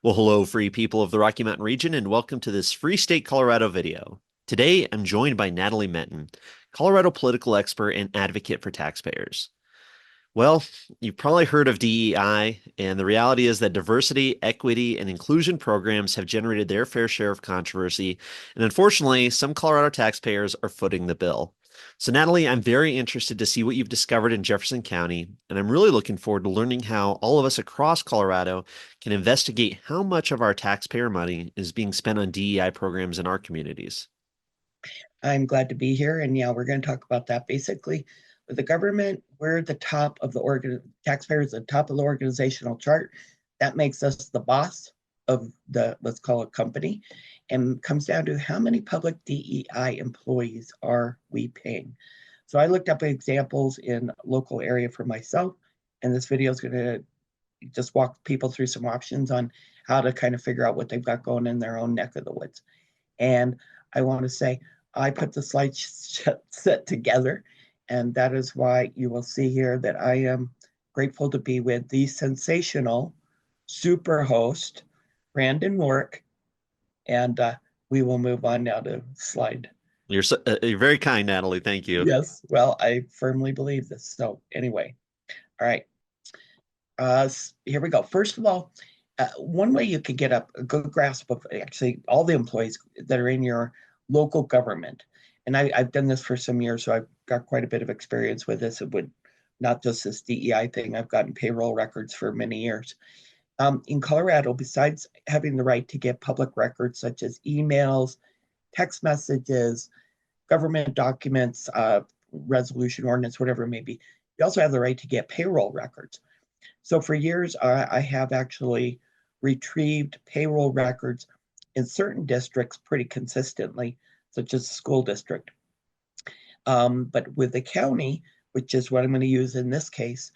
Well, hello, free people of the Rocky Mountain region, and welcome to this Free State Colorado video. Today, I'm joined by Natalie Menten, Colorado political expert and advocate for taxpayers. Well, you've probably heard of DEI, and the reality is that diversity, equity, and inclusion programs have generated their fair share of controversy, and unfortunately, some Colorado taxpayers are footing the bill. So, Natalie, I'm very interested to see what you've discovered in Jefferson County, and I'm really looking forward to learning how all of us across Colorado can investigate how much of our taxpayer money is being spent on DEI programs in our communities. I'm glad to be here. And yeah, we're going to talk about that. Basically, with the government, we're the top of the taxpayers, the top of the organizational chart. That makes us the boss of the, let's call it company, and comes down to how many public DEI employees are we paying. So I looked up examples in local area for myself, and this video is going to just walk people through some options on how to kind of figure out what they've got going in their own neck of the woods. And I want to say, I put the slide set together, and that is why you will see here that I am grateful to be with the sensational super host, Brandon Work, and we will move on now to slide. You're very kind, Natalie. Thank you. Yes, well, I firmly believe this. So anyway, all right, here we go. First of all, one way you could get a good grasp of actually all the employees that are in your local government. And I've done this for some years, so I've got quite a bit of experience with this. It would not just this DEI thing. I've gotten payroll records for many years. In Colorado, besides having the right to get public records such as emails, text messages, government documents, resolution, ordinance, whatever it may be, you also have the right to get payroll records. So for years, I have actually retrieved payroll records in certain districts pretty consistently, such as the school district. But with the county, which is what I'm going to use in this case,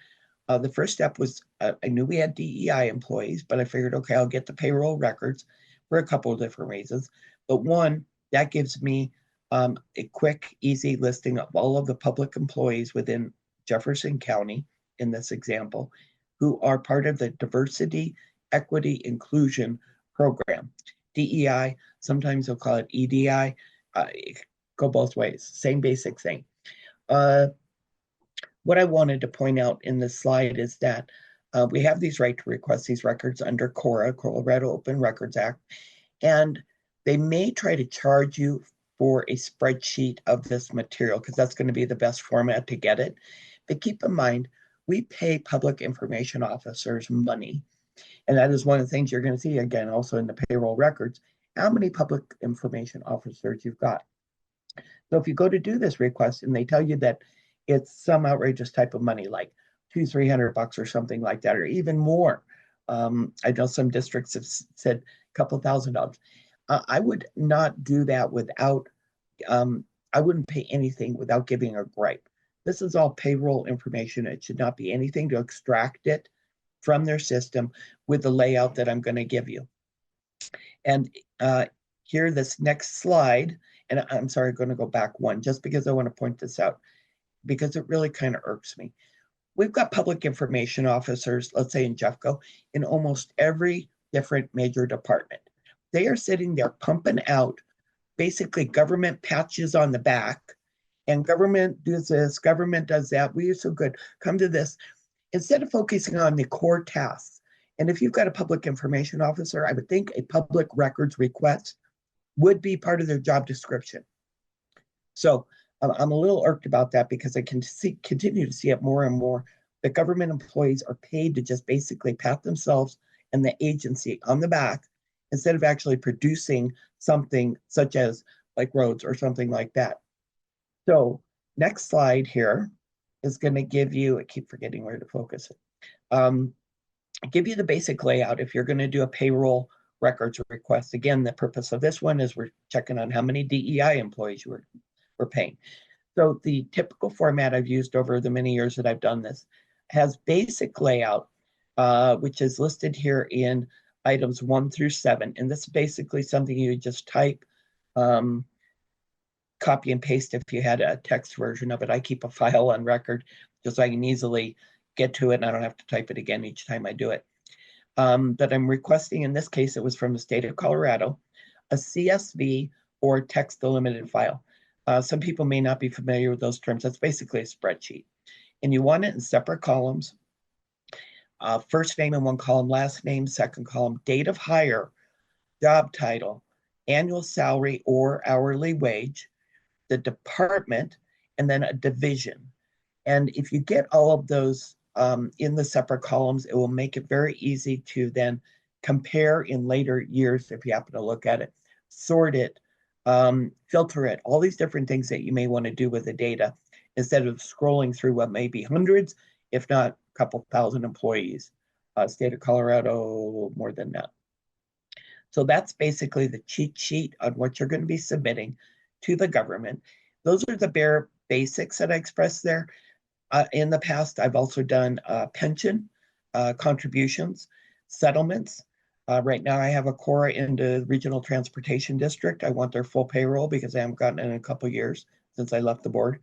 the first step was I knew we had DEI employees, but I figured, okay, I'll get the payroll records for a couple of different reasons. But one, that gives me a quick, easy listing of all of the public employees within Jefferson County, in this example, who are part of the diversity, equity, inclusion program. DEI, sometimes they'll call it EDI, go both ways, same basic thing. What I wanted to point out in this slide is that we have these right to request these records under CORA, Colorado Open Records Act, and they may try to charge you for a spreadsheet of this material because that's going to be the best format to get it. But keep in mind, we pay public information officers money. And that is one of the things you're going to see, again, also in the payroll records, how many public information officers you've got. So if you go to do this request and they tell you that it's some outrageous type of money, like $200-300 or something like that, or even more. I know some districts have said a couple $1,000. I would not do that without, I wouldn't pay anything without giving a gripe. This is all payroll information. It should not be anything to extract it from their system with the layout that I'm going to give you. And here, this next slide, and I'm sorry, I'm going to go back one, just because I want to point this out, because it really kind of irks me. We've got public information officers, let's say in Jeffco, in almost every different major department. They are sitting there pumping out basically government patches on the back, and government does this, government does that. We are so good. Come to this. Instead of focusing on the core tasks, and if you've got a public information officer, I would think a public records request would be part of their job description. So I'm a little irked about that because I can continue to see it more and more. The government employees are paid to just basically pat themselves and the agency on the back instead of actually producing something such as like roads or something like that. So next slide here is going to give you, I keep forgetting where to focus it, give you the basic layout if you're going to do a payroll records request. Again, the purpose of this one is we're checking on how many DEI employees we're paying. So the typical format I've used over the many years that I've done this has basic layout, which is listed here in items 1 through 7. And this is basically something you just type, copy and paste if you had a text version of it. I keep a file on record just so I can easily get to it and I don't have to type it again each time I do it. that I'm requesting. In this case, it was from the state of Colorado, a CSV or text delimited file. Some people may not be familiar with those terms. That's basically a spreadsheet. And you want it in separate columns. First name in one column, last name, second column, date of hire, job title, annual salary or hourly wage, the department, and then a division. And if you get all of those in the separate columns, it will make it very easy to then compare in later years if you happen to look at it, sort it, filter it, all these different things that you may want to do with the data instead of scrolling through what may be hundreds, if not a couple thousand employees. State of Colorado, more than that. So that's basically the cheat sheet on what you're going to be submitting to the government. Those are the bare basics that I expressed there. In the past, I've also done pension contributions, settlements. Right now, I have a Cora in the Regional Transportation District. I want their full payroll because I haven't gotten it in a couple of years since I left the board.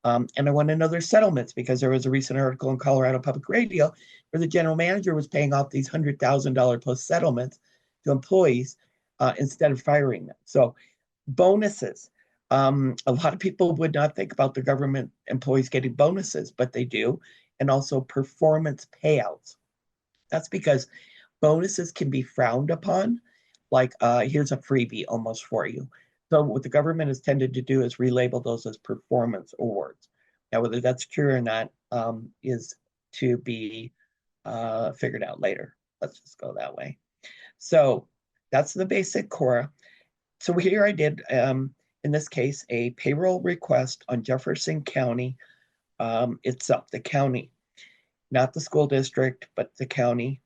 And I want another settlements because there was a recent article in Colorado Public Radio where the general manager was paying off these $100,000 plus settlements to employees instead of firing them. So bonuses. A lot of people would not think about the government employees getting bonuses, but they do. And also performance payouts. That's because bonuses can be frowned upon. Like here's a freebie almost for you. So what the government has tended to do is relabel those as performance awards. Now, whether that's true or not is to be figured out later. Let's just go that way. So that's the basic Cora. So here I did, in this case, a payroll request on Jefferson County itself, the county, not the school district, but the county,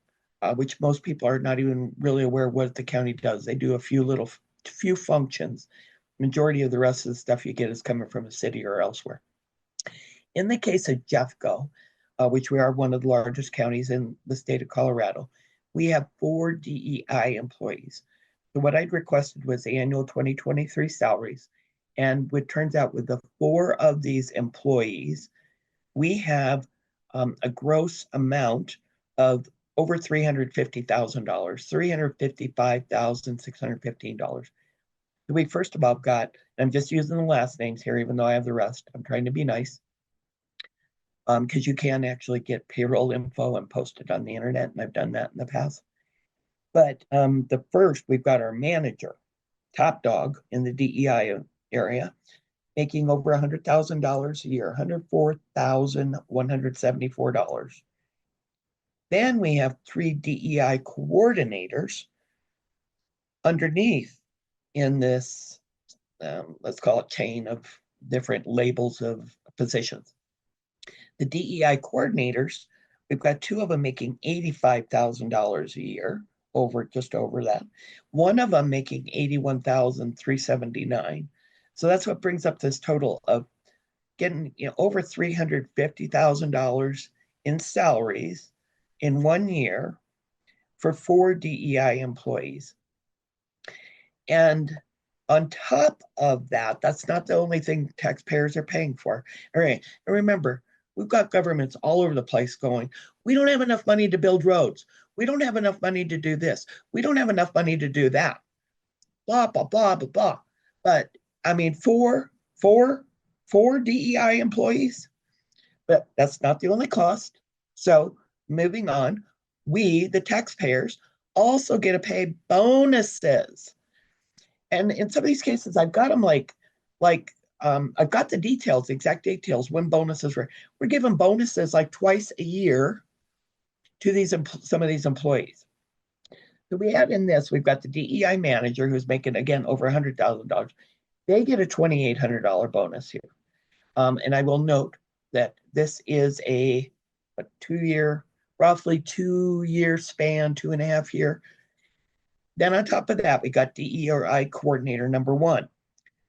which most people are not even really aware what the county does. They do a few functions. Majority of the rest of the stuff you get is coming from a city or elsewhere. In the case of Jeffco, which we are one of the largest counties in the state of Colorado, we have 4 DEI employees. So what I'd requested was the annual 2023 salaries. And what turns out with the 4 of these employees, we have a gross amount of over $350,000, $355,615. So we first of all got, I'm just using the last names here, even though I have the rest. I'm trying to be nice. Because you can actually get payroll info and post it on the internet, and I've done that in the past. But the first, we've got our manager, top dog in the DEI area, making over $100,000 a year, $104,174. Then we have 3 DEI coordinators underneath in this, let's call it chain of different labels of positions. The DEI coordinators, we've got 2 of them making $85,000 a year, just over that. One of them making $81,379. So that's what brings up this total of getting over $350,000 in salaries in 1 year for 4 DEI employees. And on top of that, that's not the only thing taxpayers are paying for. All right, and remember, we've got governments all over the place going, we don't have enough money to build roads. We don't have enough money to do this. We don't have enough money to do that. Blah, blah, blah, blah, blah. But I mean, four DEI employees, but that's not the only cost. So moving on, we, the taxpayers, also get to pay bonuses. And in some of these cases, I've got them I've got the details, exact details, when bonuses were. We're giving bonuses like twice a year to some of these employees. So we have in this, we've got the DEI manager who's making, again, over $100,000. They get a $2,800 bonus here. And I will note that this is a 2-year, roughly 2-year span, 2.5 year. Then on top of that, we got DEI coordinator number 1.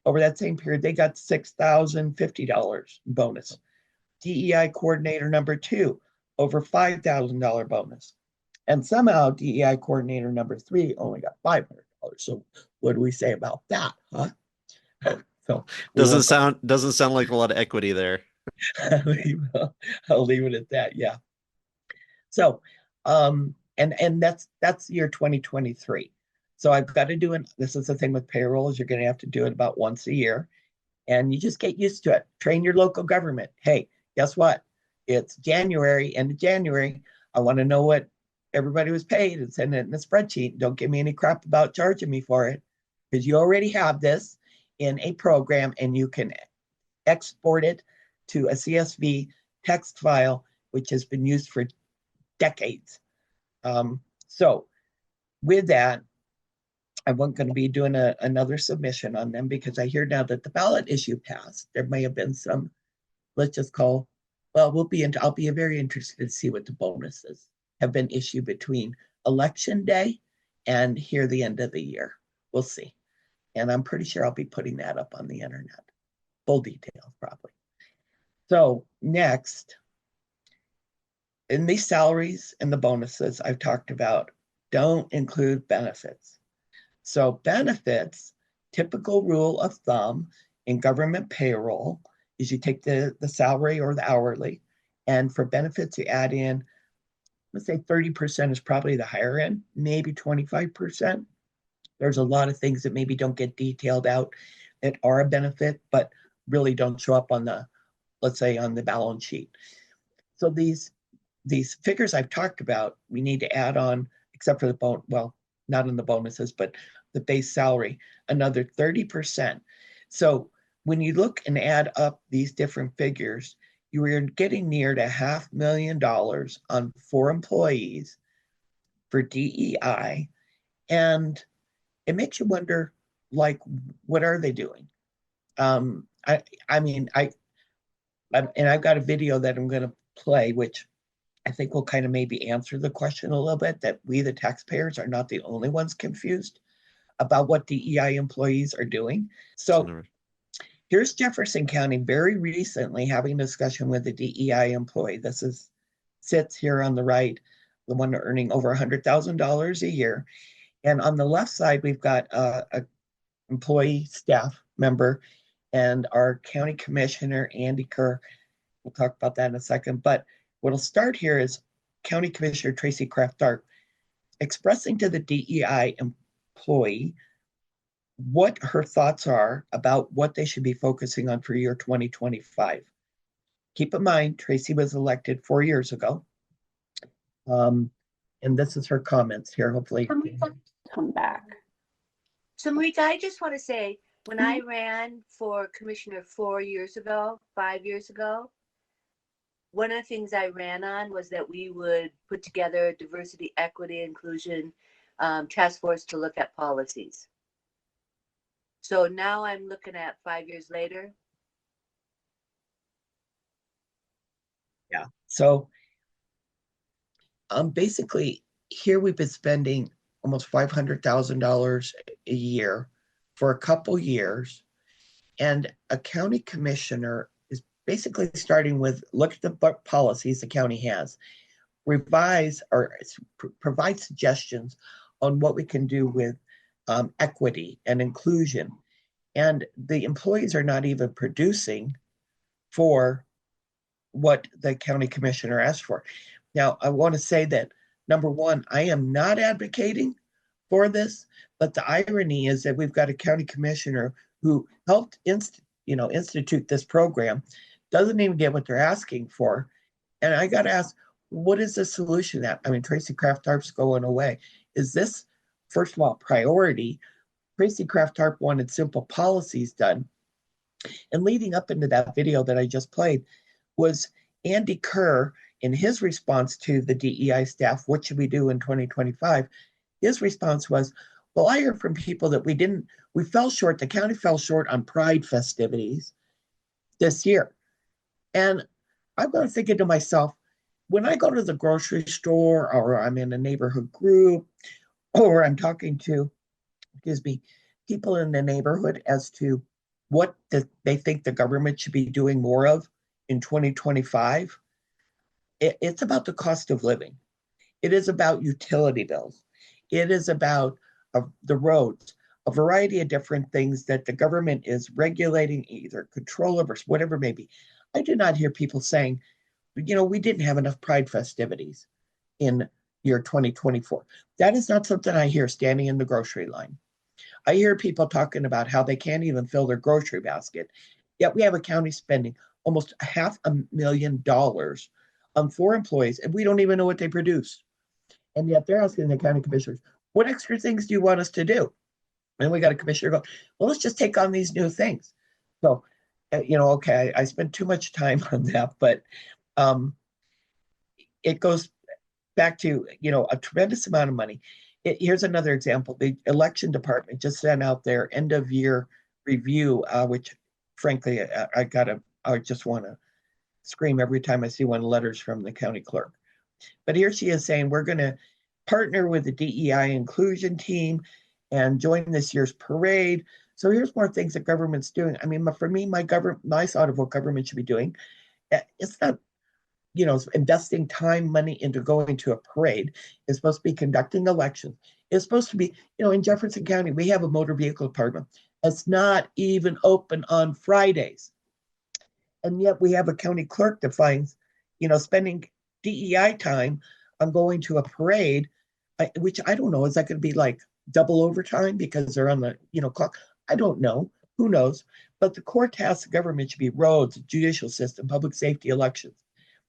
Over that same period, they got $6,050 bonus. DEI coordinator number 2, over $5,000 bonus. And somehow DEI coordinator number 3 only got $500. So what do we say about that, huh? So doesn't sound like a lot of equity there. I'll leave it at that. Yeah. So and that's year 2023. So I've got to do it. This is the thing with payroll is you're going to have to do it about once a year, and you just get used to it. Train your local government. Hey, guess what? It's January, end of January. I want to know what everybody was paid and send it in a spreadsheet. Don't give me any crap about charging me for it because you already have this in a program and you can export it to a CSV text file, which has been used for decades. So with that, I wasn't going to be doing another submission on them because I hear now that the ballot issue passed. There may have been some, let's just call, well, I'll be very interested to see what the bonuses have been issued between election day and here the end of the year. We'll see. And I'm pretty sure I'll be putting that up on the internet. Full details, probably. So next, in these salaries and the bonuses I've talked about, don't include benefits. So benefits, typical rule of thumb in government payroll is you take the salary or the hourly, and for benefits you add in, let's say 30% is probably the higher end, maybe 25%. There's a lot of things that maybe don't get detailed out that are a benefit, but really don't show up on the, let's say, on the balance sheet. So these figures I've talked about, we need to add on, except for well, not in the bonuses, but the base salary, another 30%. So when you look and add up these different figures, you are getting near to $500,000 on 4 employees for DEI. And it makes you wonder, like, what are they doing? I mean, and I've got a video that I'm going to play, which I think will kind of maybe answer the question a little bit, that we, the taxpayers, are not the only ones confused about what DEI employees are doing. So here's Jefferson County very recently having a discussion with a DEI employee. Sits here on the right, the one earning over $100,000 a year. And on the left side, we've got a employee staff member and our county commissioner, Andy Kerr. We'll talk about that in a second. But what'll start here is County Commissioner Tracy Kraft-Tharp expressing to the DEI employee what her thoughts are about what they should be focusing on for year 2025. Keep in mind, Tracy was elected 4 years ago. And this is her comments here, hopefully. Come back. So Marika, I just want to say, when I ran for commissioner 4 years ago, 5 years ago, one of the things I ran on was that we would put together a diversity, equity, inclusion task force to look at policies. So now I'm looking at 5 years later. Yeah. So basically, here we've been spending almost $500,000 a year for a couple years, and a county commissioner is basically starting with look at the policies the county has, revise or provide suggestions on what we can do with equity and inclusion. And the employees are not even producing for what the county commissioner asked for. Now, I want to say that, number one, I am not advocating for this, but the irony is that we've got a county commissioner who helped institute this program, doesn't even get what they're asking for. And I got to ask, what is the solution? I mean, Tracy Kraft-Tharp's going away. Is this, first of all, priority? Tracy Kraft-Tharp wanted simple policies done. And leading up into that video that I just played was Andy Kerr, in his response to the DEI staff, what should we do in 2025? His response was, well, I heard from people that we fell short, the county fell short on Pride festivities this year. And I'm going to thinking to myself, when I go to the grocery store or I'm in a neighborhood group or I'm talking to, people in the neighborhood as to what they think the government should be doing more of in 2025, it's about the cost of living. It is about utility bills. It is about the roads, a variety of different things that the government is regulating, either control of or whatever it may be. I do not hear people saying, we didn't have enough Pride festivities in year 2024. That is not something I hear standing in the grocery line. I hear people talking about how they can't even fill their grocery basket. Yet we have a county spending almost $500,000 on 4 employees, and we don't even know what they produce. And yet they're asking the county commissioners, what extra things do you want us to do? And we got a commissioner go, well, let's just take on these new things. So, okay, I spent too much time on that, but it goes back to, a tremendous amount of money. Here's another example. The election department just sent out their end of year review, which frankly, I just want to scream every time I see one of the letters from the county clerk. But here she is saying, we're going to partner with the DEI inclusion team and join this year's parade. So here's more things that government's doing. I mean, for me, my thought of what government should be doing, it's not, investing time, money into going to a parade. It's supposed to be conducting elections. It's supposed to be, in Jefferson County, we have a motor vehicle department. It's not even open on Fridays. And yet we have a county clerk that finds, spending DEI time on going to a parade, which I don't know, is that going to be like double overtime because they're on the, clock? I don't know. Who knows? But the core tasks of government should be roads, judicial system, public safety, elections.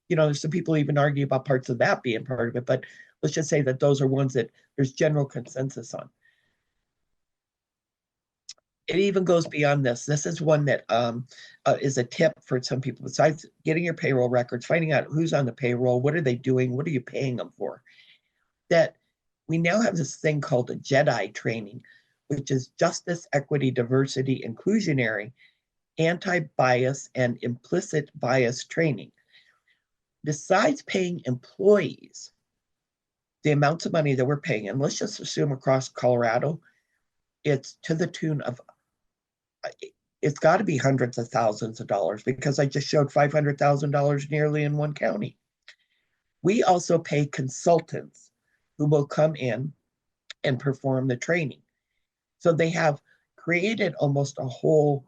There's some people even argue about parts of that being part of it, but let's just say that those are ones that there's general consensus on. It even goes beyond this. This is one that is a tip for some people. Besides getting your payroll records, finding out who's on the payroll, what are they doing, what are you paying them for, that we now have this thing called a JEDI training, which is Justice, Equity, Diversity, Inclusionary, Anti-Bias, and Implicit Bias Training. Besides paying employees the amounts of money that we're paying, and let's just assume across Colorado, it's to the tune of, it's got to be hundreds of thousands of dollars, because I just showed $500,000 nearly in one county. We also pay consultants who will come in and perform the training. So they have created almost a whole,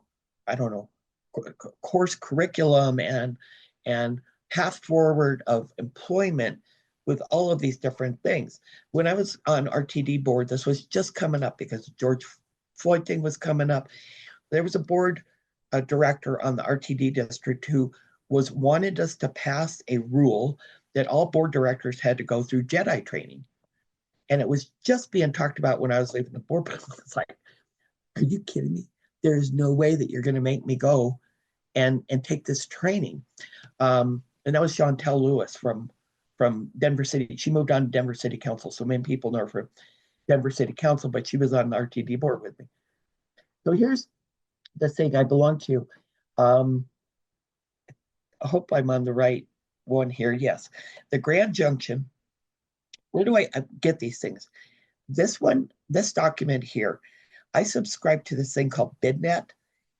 course curriculum and path forward of employment with all of these different things. When I was on RTD board, this was just coming up because George Floyd thing was coming up. There was a board director on the RTD district who wanted us to pass a rule that all board directors had to go through JEDI training. And it was just being talked about when I was leaving the board. But it's like, are you kidding me? There's no way that you're going to make me go and take this training. And that was Chantel Lewis from Denver City. She moved on to Denver City Council. So many people know her from Denver City Council, but she was on the RTD board with me. So here's the thing I belong to. I hope I'm on the right one here. Yes. The Grand Junction. Where do I get these things? This document here, I subscribe to this thing called BidNet,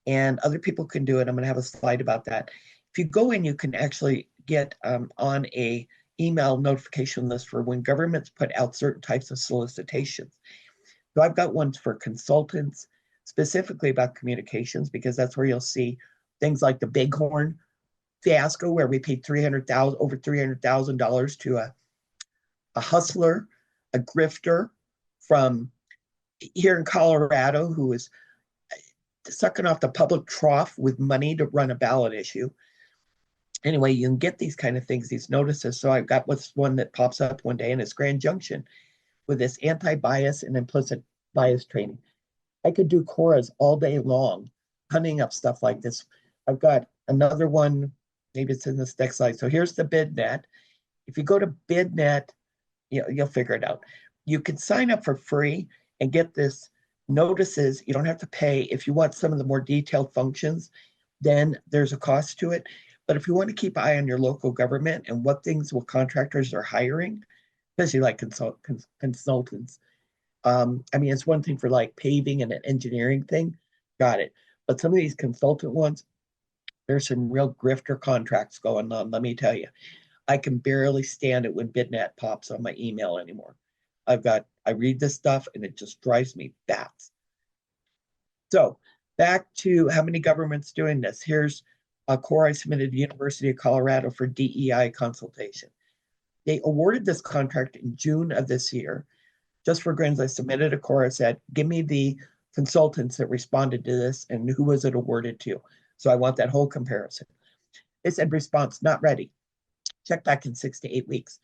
and other people can do it. I'm going to have a slide about that. If you go in, you can actually get on a email notification list for when governments put out certain types of solicitations. So I've got ones for consultants, specifically about communications, because that's where you'll see things like the Bighorn fiasco, where we paid over $300,000 to a hustler, a grifter from here in Colorado who is sucking off the public trough with money to run a ballot issue. Anyway, you can get these kind of things, these notices. So I've got one that pops up one day, and it's Grand Junction with this anti-bias and implicit bias training. I could do Coras all day long, hunting up stuff like this. I've got another one, maybe it's in this next slide. So here's the BidNet. If you go to BidNet, you'll figure it out. You can sign up for free and get this notices. You don't have to pay. If you want some of the more detailed functions, then there's a cost to it. But if you want to keep an eye on your local government and what contractors are hiring, especially like consultants. It's one thing for like paving and an engineering thing. Got it. But some of these consultant ones, there's some real grifter contracts going on, let me tell you. I can barely stand it when BidNet pops on my email anymore. I read this stuff and it just drives me bats. So back to how many governments doing this. Here's a core I submitted to the University of Colorado for DEI consultation. They awarded this contract in June of this year. Just for grins, I submitted a Cora, said, give me the consultants that responded to this and who was it awarded to. So I want that whole comparison. They said response not ready. Check back in 6 to 8 weeks.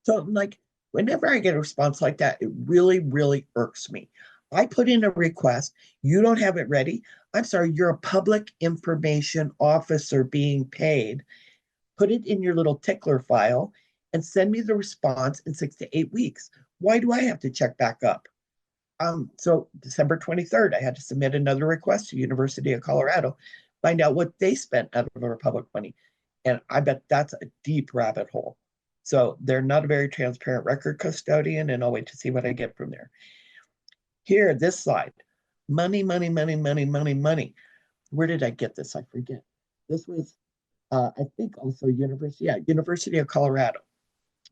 So I'm like, whenever I get a response like that, it really, really irks me. I put in a request. You don't have it ready. I'm sorry, you're a public information officer being paid. Put it in your little tickler file and send me the response in 6 to 8 weeks. Why do I have to check back up? So December 23rd, I had to submit another request to University of Colorado, find out what they spent out of our public money. And I bet that's a deep rabbit hole. So they're not a very transparent record custodian, and I'll wait to see what I get from there. Here, this slide, money, money, money, money, money, money. Where did I get this? I forget. This was, I think also University of Colorado.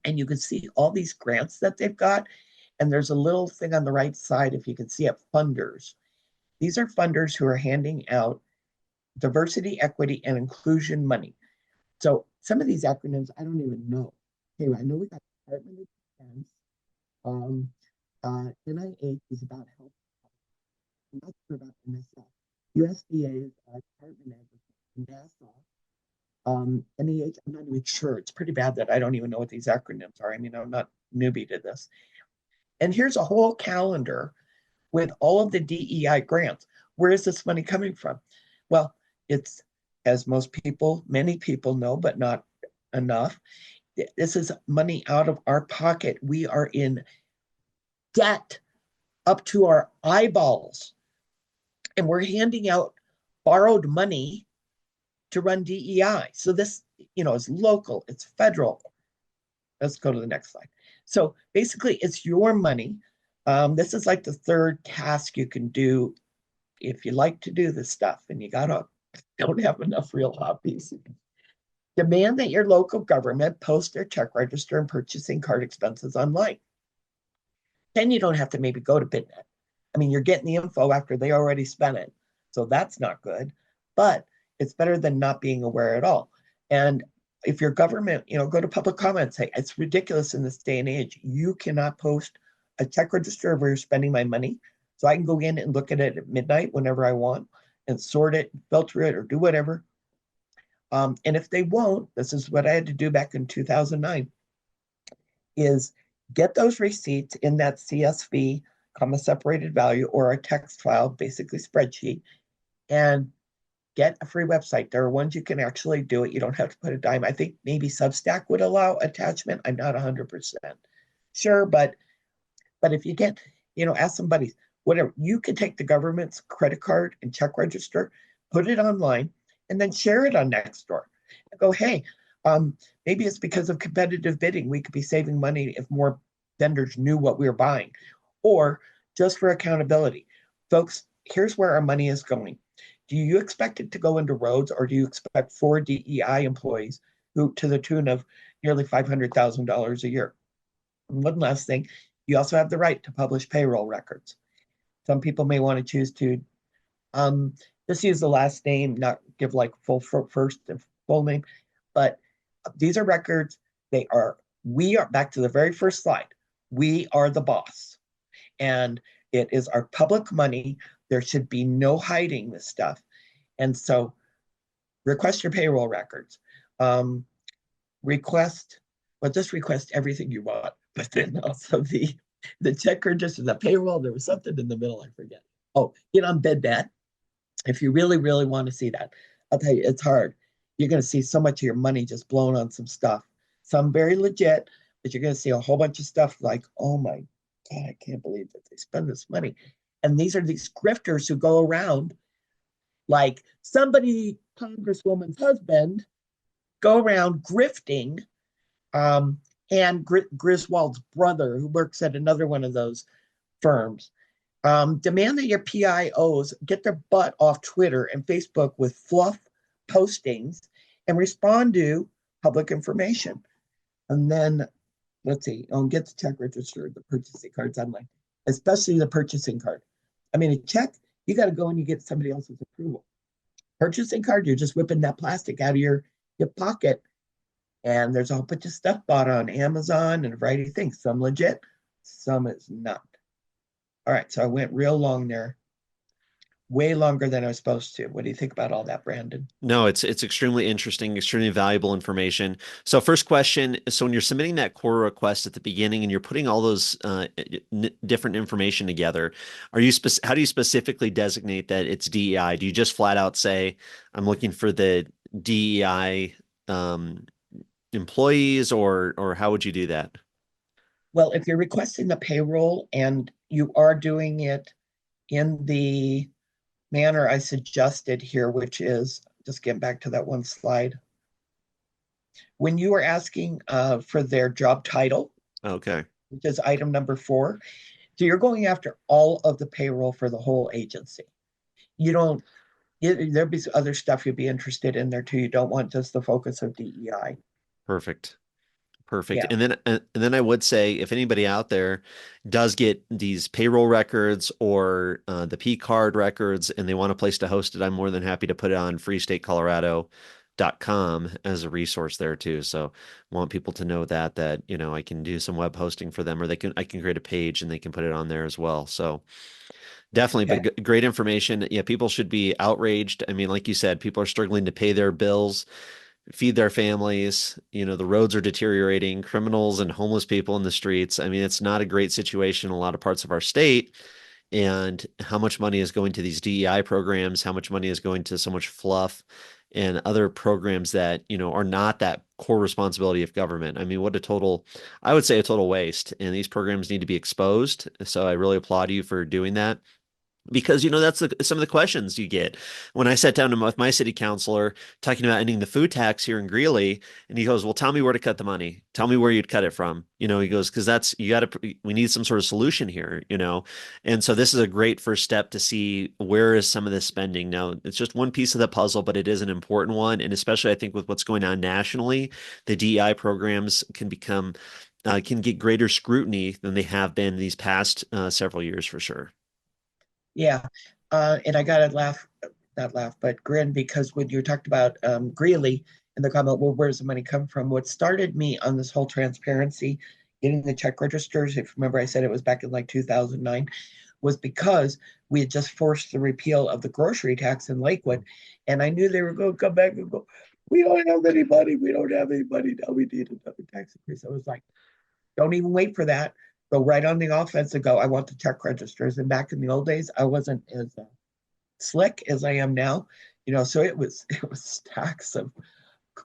And you can see all these grants that they've got. And there's a little thing on the right side, if you can see it, funders. These are funders who are handing out diversity, equity, and inclusion money. So some of these acronyms, I don't even know. Okay, I know we got Department of Defense. NIH is about health. I'm not sure about NSF. USDA is Department of NASA. NEH, I'm not even sure. It's pretty bad that I don't even know what these acronyms are. I mean, I'm not newbie to this. And here's a whole calendar with all of the DEI grants. Where is this money coming from? Well, it's, as many people know, but not enough, this is money out of our pocket. We are in debt up to our eyeballs. And we're handing out borrowed money to run DEI. So this, is local, it's federal. Let's go to the next slide. So basically, it's your money. This is like the third task you can do if you like to do this stuff and you don't have enough real hobbies. Demand that your local government post their check register and purchasing card expenses online. Then you don't have to maybe go to BidNet. I mean, you're getting the info after they already spent it. So that's not good, but it's better than not being aware at all. And if your government, go to public comment, say, it's ridiculous in this day and age. You cannot post a check register of where you're spending my money. So I can go in and look at it at midnight whenever I want and sort it, filter it, or do whatever. And if they won't, this is what I had to do back in 2009, is get those receipts in that CSV, comma separated value, or a text file, basically spreadsheet, and get a free website. There are ones you can actually do it. You don't have to put a dime. I think maybe Substack would allow attachment. I'm not 100% sure, but if you get, ask somebody, whatever, you can take the government's credit card and check register, put it online, and then share it on Nextdoor. And go, hey, maybe it's because of competitive bidding. We could be saving money if more vendors knew what we were buying. Or just for accountability. Folks, here's where our money is going. Do you expect it to go into roads, or do you expect 4 DEI employees who to the tune of nearly $500,000 a year? And one last thing, you also have the right to publish payroll records. Some people may want to choose to just use the last name, not give like full first and full name, but these are records. We are back to the very first slide. We are the boss, and it is our public money. There should be no hiding this stuff. And so request your payroll records. Just request everything you want, but then also the check register, the payroll, there was something in the middle, I forget. Oh, get on BidNet. If you really, really want to see that, I'll tell you, it's hard. You're going to see so much of your money just blown on some stuff. Some very legit, but you're going to see a whole bunch of stuff like, oh my God, I can't believe that they spend this money. And these are these grifters who go around, like somebody, Congresswoman's husband, go around grifting, and Griswold's brother, who works at another one of those firms, demand that your PIOs get their butt off Twitter and Facebook with fluff postings and respond to public information. And then, let's see, get the check register, the purchasing cards online, especially the purchasing card. I mean, a check, you got to go and you get somebody else's approval. Purchasing card, you're just whipping that plastic out of your pocket. And there's a whole bunch of stuff bought on Amazon and a variety of things. Some legit, some is not. All right, so I went real long there, way longer than I was supposed to. What do you think about all that, Brandon? No, it's extremely interesting, extremely valuable information. So first question, so when you're submitting that core request at the beginning and you're putting all those different information together, how do you specifically designate that it's DEI? Do you just flat out say, I'm looking for the DEI um, employees, or how would you do that? Well, if you're requesting the payroll and you are doing it in the manner I suggested here, which is just getting back to that one slide. When you are asking for their job title, Okay, which is item number 4, so you're going after all of the payroll for the whole agency. You don't, there'd be other stuff you'd be interested in there too. You don't want just the focus of DEI. perfect. Perfect. Yeah. And then I would say if anybody out there does get these payroll records or the P card records and they want a place to host it, I'm more than happy to put it on freestatecolorado.com as a resource there too. So I want people to know that I can do some web hosting for them, or I can create a page and they can put it on there as well. So definitely, Okay. but great information. Yeah, people should be outraged. I mean, like you said, people are struggling to pay their bills, feed their families. The roads are deteriorating, criminals and homeless people in the streets. I mean, it's not a great situation in a lot of parts of our state. And how much money is going to these DEI programs, how much money is going to so much fluff and other programs that, are not that core responsibility of government. I mean, I would say a total waste. And these programs need to be exposed. So I really applaud you for doing that. Because that's some of the questions you get when I sat down with my city councilor talking about ending the food tax here in Greeley, and he goes, "Well, tell me where to cut the money. Tell me where you'd cut it from." He goes, "Because we need some sort of solution here." And so this is a great first step to see where is some of this spending. Now, it's just one piece of the puzzle, but it is an important one, and especially I think with what's going on nationally, the DEI programs can get greater scrutiny than they have been these past several years for sure. Yeah. And I got to not laugh, but grin, because when you talked about Greeley and the comment, well, where's the money come from? What started me on this whole transparency, getting the check registers, if you remember, I said it was back in like 2009, was because we had just forced the repeal of the grocery tax in Lakewood. And I knew they were going to come back and go, we don't have any money. We don't have any money. Now we need another tax increase. I was like, don't even wait for that. Go right on the offense and go, I want the check registers. And back in the old days, I wasn't as slick as I am now. So it was stacks of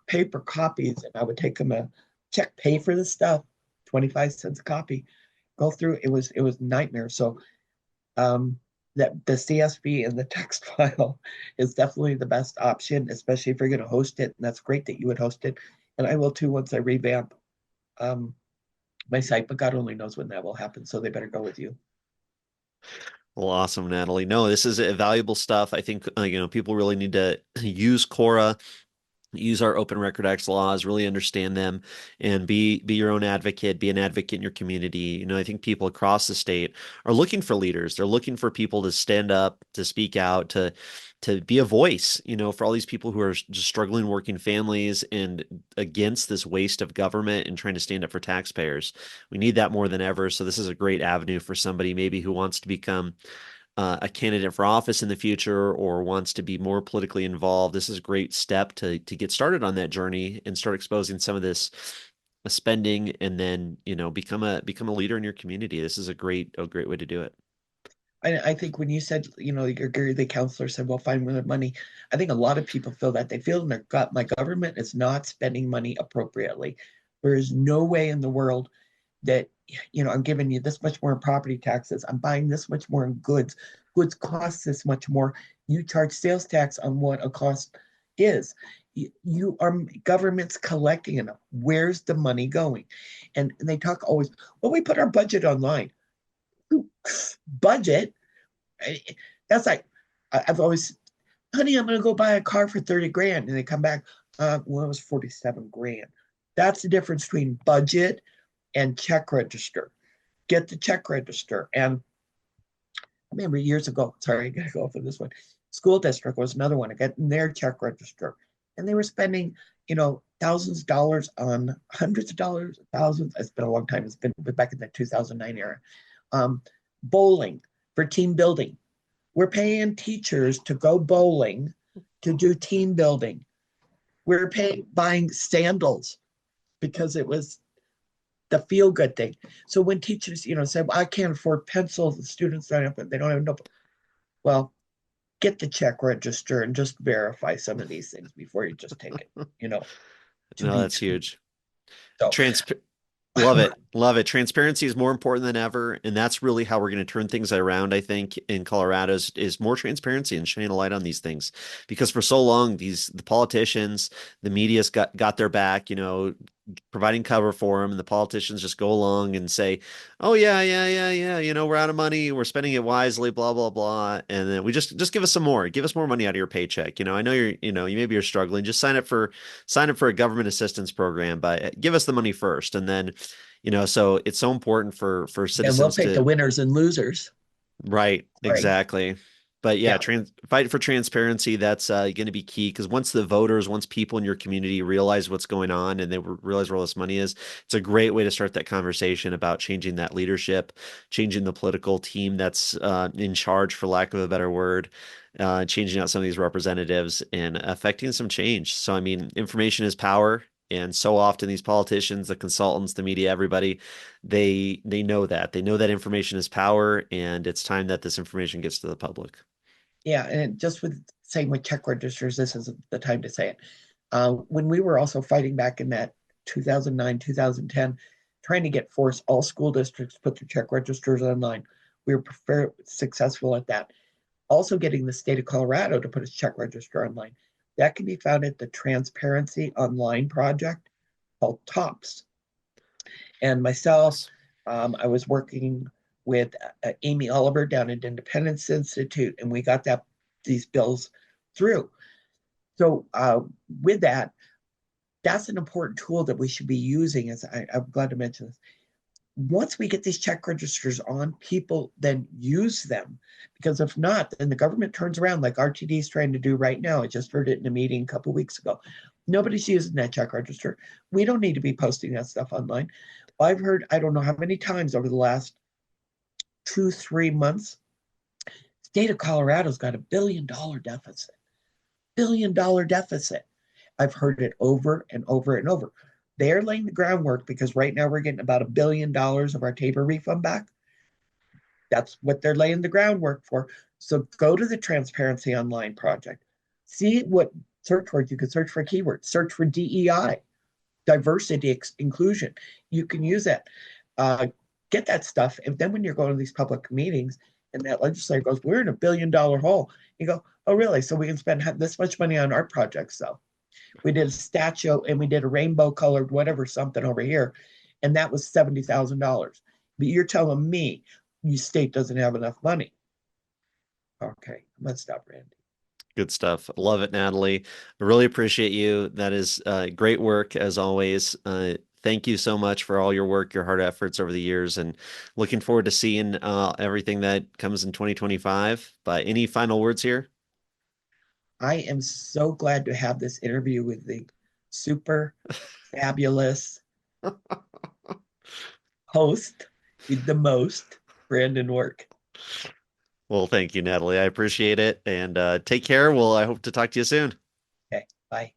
paper copies, and I would take them a check, pay for the stuff, 25 cents a copy, go through. It was nightmare. So that the CSV and the text file is definitely the best option, especially if you're going to host it. And that's great that you would host it. And I will too once I revamp my site, but God only knows when that will happen. So they better go with you. Well, awesome, Natalie. No, this is valuable stuff. I think, people really need to use Cora, use our open record X laws, really understand them, and be your own advocate, be an advocate in your community. I think people across the state are looking for leaders. They're looking for people to stand up, to speak out, to be a voice, for all these people who are just struggling working families and against this waste of government and trying to stand up for taxpayers. We need that more than ever. So this is a great avenue for somebody maybe who wants to become a candidate for office in the future or wants to be more politically involved. This is a great step to get started on that journey and start exposing some of this spending, and then become a leader in your community. This is a great way to do it. I think when you said, the counselor said, well, find the money. I think a lot of people feel that. They feel in their gut, my government is not spending money appropriately. There is no way in the world that, I'm giving you this much more in property taxes. I'm buying this much more in goods. Goods cost this much more. You charge sales tax on what a cost is. You are government's collecting enough. Where's the money going? And they talk always, well, we put our budget online. Budget? That's like, I've always, honey, I'm going to go buy a car for 30 grand. And they come back, well, it was 47 grand. That's the difference between budget and check register. Get the check register. And I remember years ago, sorry, I got to go for this one. School district was another one. I got in their check register. And they were spending, thousands of dollars on hundreds of dollars, thousands. It's been a long time. It's been back in the 2009 era. Bowling for team building. We're paying teachers to go bowling to do team building. We're buying sandals because it was the feel good thing. So when teachers, say, well, I can't afford pencils, the students don't have, they don't have no. Well, get the check register and just verify some of these things before you just take it, No, that's huge. So Love it. Love it. Transparency is more important than ever. And that's really how we're going to turn things around, I think, in Colorado is more transparency and shining a light on these things. Because for so long, the politicians, the media's got their back, providing cover for them, and the politicians just go along and say, "Oh yeah, we're out of money, we're spending it wisely, blah blah blah," and then we just give us some more, give us more money out of your paycheck. I know maybe you're struggling, just sign up for a government assistance program, but give us the money first, and then, so it's so important for and we'll citizens pick the winners and losers. Right, Right. exactly. But yeah, Yeah. fight for transparency. That's going to be key because once people in your community realize what's going on and they realize where all this money is, it's a great way to start that conversation about changing that leadership, changing the political team that's in charge, for lack of a better word, changing out some of these representatives and affecting some change. So, I mean, information is power. And so often these politicians, the consultants, the media, everybody, they know that. They know that information is power, and it's time that this information gets to the public. Yeah, and just with saying with check registers, this is the time to say it. When we were also fighting back in that 2009, 2010, trying to force all school districts to put their check registers online, we were very successful at that. Also getting the state of Colorado to put its check register online. That can be found at the Transparency Online project called TOPS. And myself, I was working with Amy Oliver down at Independence Institute, and we got these bills through. So with that, that's an important tool that we should be using. As I'm glad to mention this. Once we get these check registers on, people then use them, because if not, then the government turns around like RTD is trying to do right now. I just heard it in a meeting a couple of weeks ago. Nobody's using that check register. We don't need to be posting that stuff online. I've heard, I don't know how many times over the last 2-3 months, state of Colorado's got $1 billion deficit. $1 billion deficit. I've heard it over and over and over. They're laying the groundwork because right now we're getting about $1 billion of our TABOR refund back. That's what they're laying the groundwork for. So go to the Transparency Online project. See what search words you can search for keywords. Search for DEI, diversity, inclusion. You can use that. Get that stuff. And then when you're going to these public meetings and that legislator goes, we're in $1 billion hole. You go, oh, really? So we can spend this much money on our projects, though. We did a statue and we did a rainbow colored whatever something over here, and that was $70,000. But you're telling me your state doesn't have enough money. Okay, let's stop, Randy. Good stuff. Love it, Natalie. I really appreciate you. That is great work as always. Thank you so much for all your work, your hard efforts over the years, and looking forward to seeing everything that comes in 2025. But any final words here? I am so glad to have this interview with the super fabulous host with the most, Brandon Work. Well, thank you, Natalie. I appreciate it. And take care. Well, I hope to talk to you soon. Okay, bye.